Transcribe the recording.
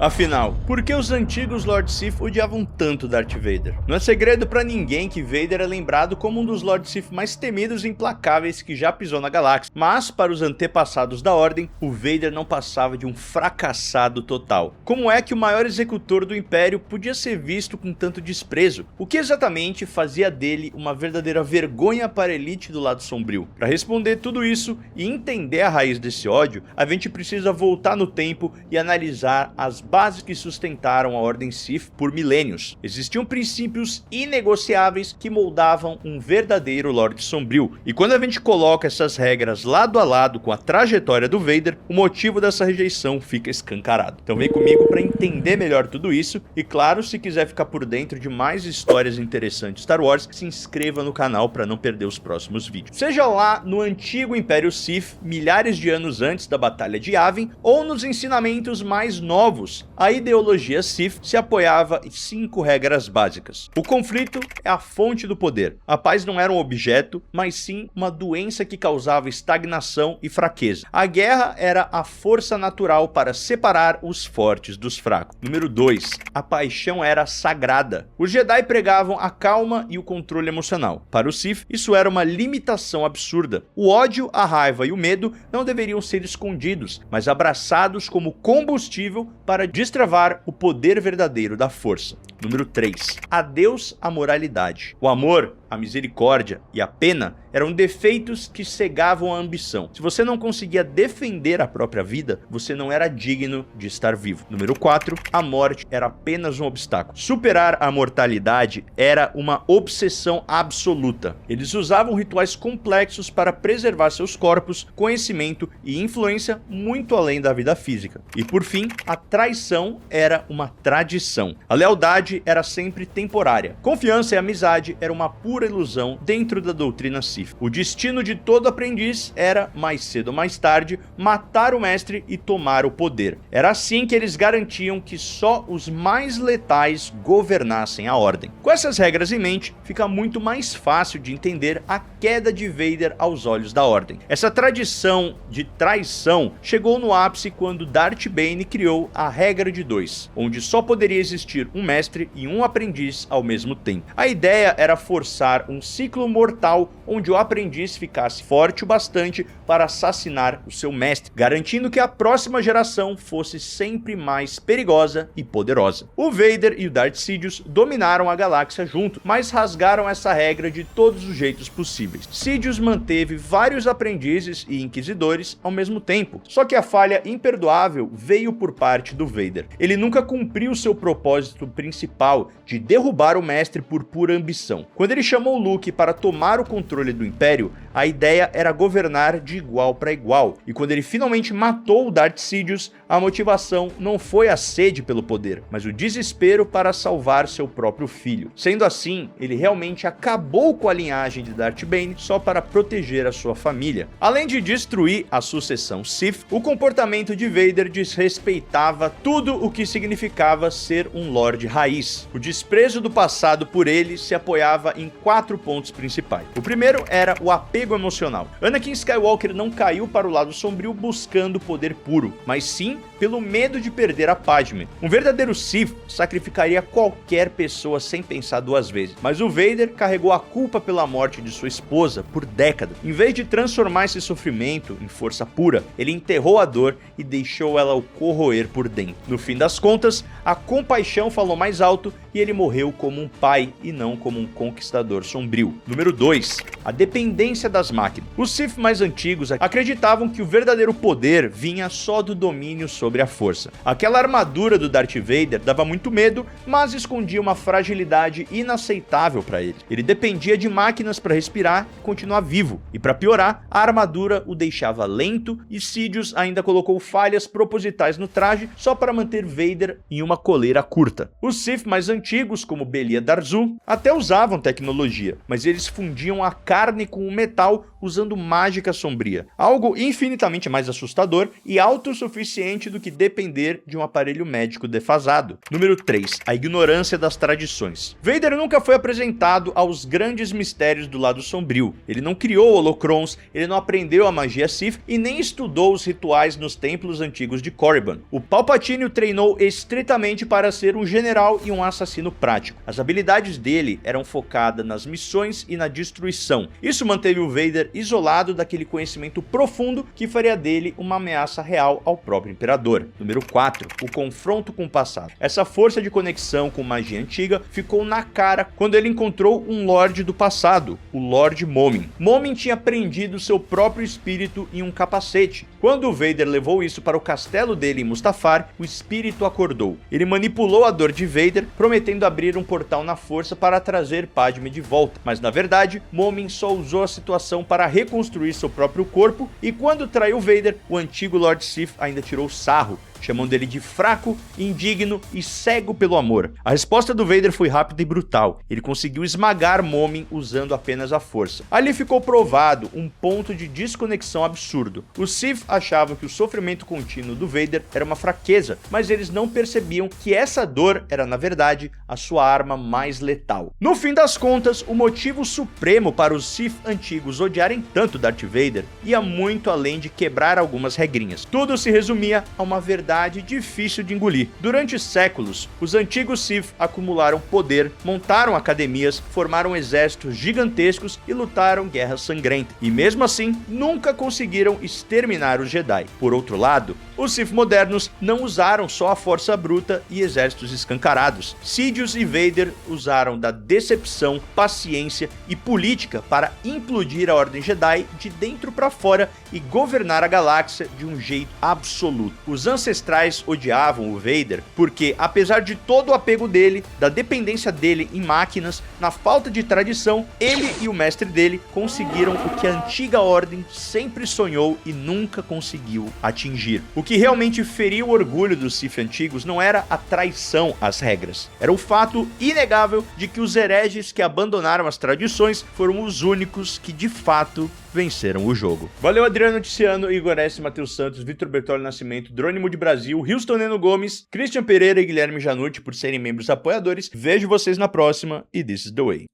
Afinal, por que os antigos Lord Sith odiavam tanto Darth Vader? Não é segredo pra ninguém que Vader é lembrado como um dos Lord Sith mais temidos e implacáveis que já pisou na galáxia, mas para os antepassados da Ordem, o Vader não passava de um fracassado total. Como é que o maior executor do Império podia ser visto com tanto desprezo? O que exatamente fazia dele uma verdadeira vergonha para a elite do lado sombrio? Para responder tudo isso e entender a raiz desse ódio, a gente precisa voltar no tempo e analisar as bases que sustentaram a Ordem Sith por milênios. Existiam princípios inegociáveis que moldavam um verdadeiro Lorde Sombrio, e quando a gente coloca essas regras lado a lado com a trajetória do Vader, o motivo dessa rejeição fica escancarado. Então vem comigo para entender melhor tudo isso, e claro, se quiser ficar por dentro de mais histórias interessantes de Star Wars, se inscreva no canal para não perder os próximos vídeos. Seja lá no antigo Império Sith, milhares de anos antes da Batalha de Yavin, ou nos ensinamentos mais novos, a ideologia Sith se apoiava em 5 regras básicas. O conflito é a fonte do poder. A paz não era um objeto, mas sim uma doença que causava estagnação e fraqueza. A guerra era a força natural para separar os fortes dos fracos. Número 2. A paixão era sagrada. Os Jedi pregavam a calma e o controle emocional. Para os Sith, isso era uma limitação absurda. O ódio, a raiva e o medo não deveriam ser escondidos, mas abraçados como combustível para destravar o poder verdadeiro da força. Número 3. Adeus à moralidade. O amor, a misericórdia e a pena eram defeitos que cegavam a ambição. Se você não conseguia defender a própria vida, você não era digno de estar vivo. Número 4. A morte era apenas um obstáculo. Superar a mortalidade era uma obsessão absoluta. Eles usavam rituais complexos para preservar seus corpos, conhecimento e influência muito além da vida física. E por fim, a traição era uma tradição. A lealdade era sempre temporária. Confiança e amizade era uma pura ilusão dentro da doutrina Sith. O destino de todo aprendiz era, mais cedo ou mais tarde, matar o mestre e tomar o poder. Era assim que eles garantiam que só os mais letais governassem a Ordem. Com essas regras em mente, fica muito mais fácil de entender a queda de Vader aos olhos da Ordem. Essa tradição de traição chegou no ápice quando Darth Bane criou a regra de 2, onde só poderia existir um mestre e um aprendiz ao mesmo tempo. A ideia era forçar um ciclo mortal onde o aprendiz ficasse forte o bastante para assassinar o seu mestre, garantindo que a próxima geração fosse sempre mais perigosa e poderosa. O Vader e o Darth Sidious dominaram a galáxia juntos, mas rasgaram essa regra de todos os jeitos possíveis. Sidious manteve vários aprendizes e inquisidores ao mesmo tempo, só que a falha imperdoável veio por parte do Vader. Ele nunca cumpriu seu propósito principal de derrubar o mestre por pura ambição. Quando ele chamou Luke para tomar o controle do Império, a ideia era governar de igual para igual, e quando ele finalmente matou o Darth Sidious, a motivação não foi a sede pelo poder, mas o desespero para salvar seu próprio filho. Sendo assim, ele realmente acabou com a linhagem de Darth Bane só para proteger a sua família. Além de destruir a sucessão Sith, o comportamento de Vader desrespeitava tudo o que significava ser um Lorde raiz. O desprezo do passado por ele se apoiava em 4 pontos principais. O primeiro era o apego emocional. Anakin Skywalker não caiu para o lado sombrio buscando poder puro, mas sim pelo medo de perder a Padme. Um verdadeiro Sith sacrificaria qualquer pessoa sem pensar 2 vezes, mas o Vader carregou a culpa pela morte de sua esposa por décadas. Em vez de transformar esse sofrimento em força pura, ele enterrou a dor e deixou ela o corroer por dentro. No fim das contas, a compaixão falou mais alto e ele morreu como um pai e não como um conquistador sombrio. Número 2. A dependência das máquinas. Os Sith mais antigos acreditavam que o verdadeiro poder vinha só do domínio sobre a força. Aquela armadura do Darth Vader dava muito medo, mas escondia uma fragilidade inaceitável para ele. Ele dependia de máquinas para respirar e continuar vivo. E para piorar, a armadura o deixava lento e Sidious ainda colocou falhas propositais no traje só para manter Vader em uma coleira curta. Os Sith mais antigos, como Belia Darzu, até usavam tecnologia tecnologia, mas eles fundiam a carne com o metal usando mágica sombria. Algo infinitamente mais assustador e autossuficiente do que depender de um aparelho médico defasado. Número 3. A ignorância das tradições. Vader nunca foi apresentado aos grandes mistérios do lado sombrio. Ele não criou holocrons, ele não aprendeu a magia Sith e nem estudou os rituais nos templos antigos de Korriban. O Palpatine o treinou estritamente para ser um general e um assassino prático. As habilidades dele eram focadas nas missões e na destruição. Isso manteve o Vader isolado daquele conhecimento profundo que faria dele uma ameaça real ao próprio Imperador. Número 4. O confronto com o passado. Essa força de conexão com magia antiga ficou na cara quando ele encontrou um Lorde do passado, o Lord Momin. Momin tinha prendido seu próprio espírito em um capacete. Quando o Vader levou isso para o castelo dele em Mustafar, o espírito acordou. Ele manipulou a dor de Vader, prometendo abrir um portal na força para trazer Padme de volta. Mas na verdade, Momin só usou a situação para reconstruir seu próprio corpo, e quando traiu Vader, o antigo Lord Sith ainda tirou sarro, chamando ele de fraco, indigno e cego pelo amor. A resposta do Vader foi rápida e brutal. Ele conseguiu esmagar Momin usando apenas a força. Ali ficou provado um ponto de desconexão absurdo. Os Sith achavam que o sofrimento contínuo do Vader era uma fraqueza, mas eles não percebiam que essa dor era, na verdade, a sua arma mais letal. No fim das contas, o motivo supremo para os Sith antigos odiarem tanto Darth Vader ia muito além de quebrar algumas regrinhas. Tudo se resumia a uma verdade difícil de engolir. Durante séculos, os antigos Sith acumularam poder, montaram academias, formaram exércitos gigantescos e lutaram guerras sangrentas. E mesmo assim, nunca conseguiram exterminar os Jedi. Por outro lado, os Sith modernos não usaram só a força bruta e exércitos escancarados. Sidious e Vader usaram da decepção, paciência e política para implodir a Ordem Jedi de dentro para fora e governar a galáxia de um jeito absoluto. Os ancestrais odiavam o Vader porque, apesar de todo o apego dele, da dependência dele em máquinas, na falta de tradição, ele e o mestre dele conseguiram o que a antiga Ordem sempre sonhou e nunca conseguiu atingir. O que realmente feriu o orgulho dos Sith antigos não era a traição às regras, era o fato inegável de que os hereges que abandonaram as tradições foram os únicos que de fato venceram o jogo. Valeu, Adriano Noticiano, Igor S, Matheus Santos, Vitor Bertoli Nascimento, Drônimo de Brasil, Houston Neno Gomes, Christian Pereira e Guilherme Janucci por serem membros apoiadores. Vejo vocês na próxima e this is the way.